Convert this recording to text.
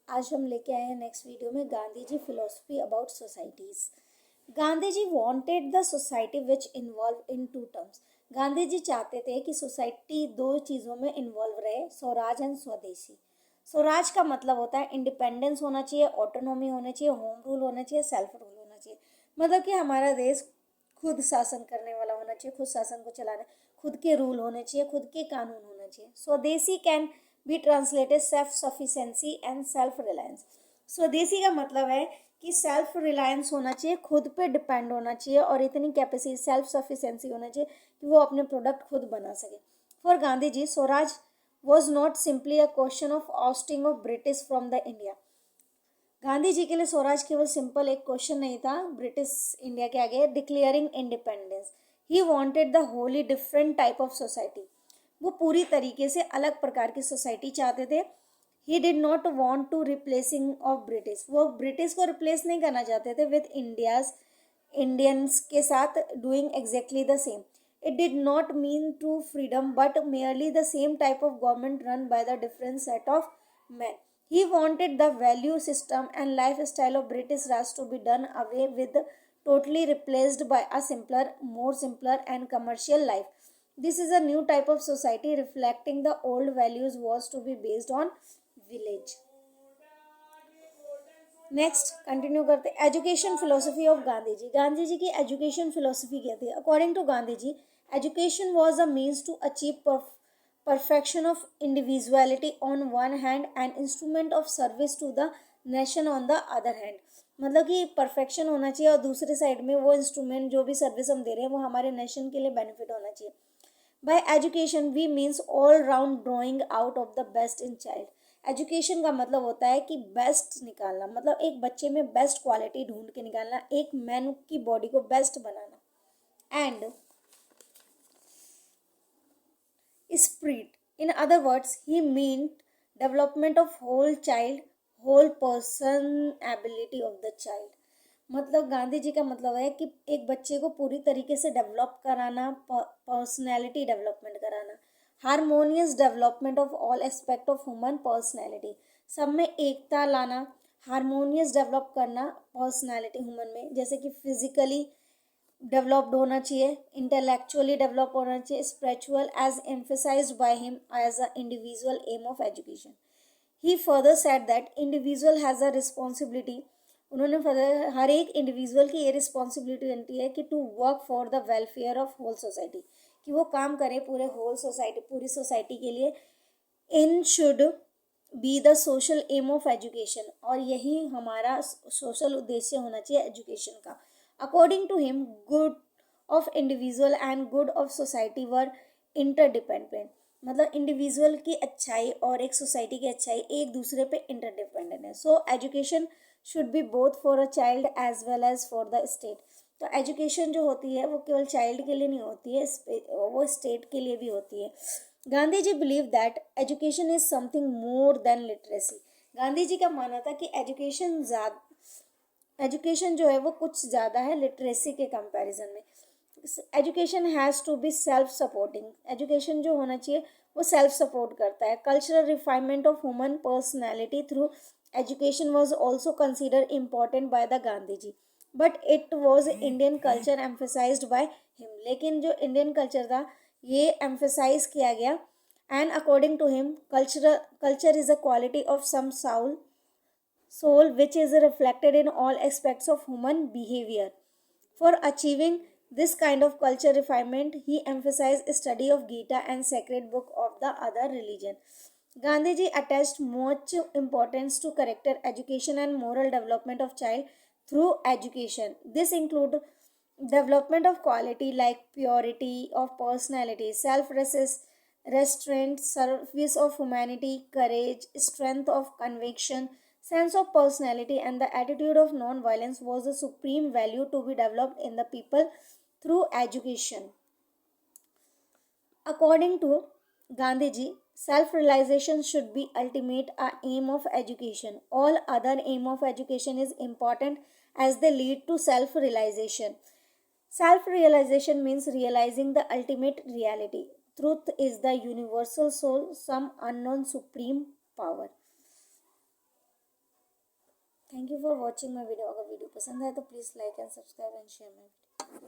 आज हम लेके आए हैं नेक्स्ट वीडियो में Gandhi ji philosophy about societies. Gandhi ji wanted the society which involve in two terms. Gandhi ji चाहते थे कि सोसाइटी दो चीज़ों में इन्वॉल्व रहे, स्वराज एंड स्वदेशी। स्वराज का मतलब होता है इंडिपेंडेंस होना चाहिए, ऑटोनॉमी होना चाहिए, होम रूल होना चाहिए, सेल्फ रूल होना चाहिए। मतलब कि हमारा देश खुद शासन करने वाला होना चाहिए, खुद शासन को चलाना, खुद के रूल होने चाहिए, खुद के कानून होना चाहिए। स्वदेशी can be translated self sufficiency and self reliance. स्वदेशी का मतलब है कि सेल्फ रिलायंस होना चाहिए, खुद पे डिपेंड होना चाहिए और इतनी कैपेसिटी सेल्फ सफिशेंसी होना चाहिए कि वो अपने प्रोडक्ट खुद बना सके। For Gandhi ji swaraj was not simply a question of ousting of British from the India. Gandhi ji के लिए स्वराज केवल सिंपल एक क्वेश्चन नहीं था ब्रिटिश इंडिया के आगे declaring independence. He wanted the Holi different type of society. वो पूरी तरीके से अलग प्रकार की सोसाइटी चाहते थे। He did not want to replacing of British. वो ब्रिटिश को रिप्लेस नहीं करना चाहते थे विद इंडियंस के साथ doing exactly the same. It did not mean true freedom but merely the same type of government run by the different set of men. He wanted the value system and lifestyle of British Raj to be done away with, totally replaced by a simpler and commercial life. This is a new type of society reflecting the old values was to be based on village. Next continue करते education philosophy of Gandhi ji. Gandhi ji की education philosophy क्या थी? According to Gandhi ji, education was a means to achieve perfection of individuality on one hand and instrument of service to the nation on the other hand। मतलब कि perfection होना चाहिए और दूसरे side में वो इंस्ट्रूमेंट जो भी सर्विस हम दे रहे हैं वो हमारे नेशन के लिए बेनिफिट होना चाहिए। By education we means all round drawing out of the best in child. Education का मतलब होता है कि बेस्ट निकालना, मतलब एक बच्चे में बेस्ट क्वालिटी ढूंढ के निकालना, एक मैन की बॉडी को best banana. And spirit. In other words, he meant development of whole child, whole personality of the child। मतलब गांधी जी का मतलब है कि एक बच्चे को पूरी तरीके से डेवलप कराना, पर्सनैलिटी डेवलपमेंट कराना, harmonious development of all aspect of human personality, सब में एकता लाना, हारमोनियस डेवलप करना पर्सनैलिटी ह्यूमन में, जैसे कि फिजिकली डेवलप्ड होना चाहिए, इंटेलेक्चुअली डेवलप होना चाहिए, spiritual as emphasised by him as a individual aim of education. He further said that individual has a responsibility. उन्होंने फर्दर हर एक इंडिविजुअल की ये रिस्पॉन्सिबिलिटी बनती है कि to work for the welfare of whole society, कि वो काम करे पूरे होल सोसाइटी, पूरी सोसाइटी के लिए। In should be the social aim of education, और यही हमारा सोशल उद्देश्य होना चाहिए एजुकेशन का। According to him good of individual and good of society were interdependent. मतलब इंडिविजुअल की अच्छाई और एक सोसाइटी की अच्छाई एक दूसरे पे इंटरडिपेंडेंट है। So education should be both for a child as well as for the state. तो एजुकेशन जो होती है वो केवल चाइल्ड के लिए नहीं होती है, वो स्टेट के लिए भी होती है। Gandhi ji believe that education is something more than literacy. Gandhi ji का मानना था कि एजुकेशन जो है वो कुछ ज़्यादा है लिटरेसी के कंपैरिजन में। Education has to be self supporting. Education जो होना चाहिए वो सेल्फ सपोर्ट करता है। Cultural refinement of human personality through education was also consider important by the Gandhi ji, but it was Indian culture emphasised by him. लेकिन जो Indian culture था ये एम्फेसाइज किया गया। And according to him culture is a quality of some soul which is reflected in all aspects of human behavior. For achieving this kind of culture refinement, he emphasized study of Gita and sacred book of the other religion. Gandhi ji attached much importance to character education and moral development of child through education. This include development of quality like purity of personality, restraint, service of humanity, courage, strength of conviction, sense of personality, and the attitude of non-violence was the supreme value to be developed in the people through education. According to Gandhiji, self-realization should be ultimate aim of education. All other aim of education is important as they lead to self-realization. Self-realization means realizing the ultimate reality. Truth is the universal soul, some unknown supreme power. Thank you for watching my video. अगर video पसंद आए तो please like and subscribe and share my video.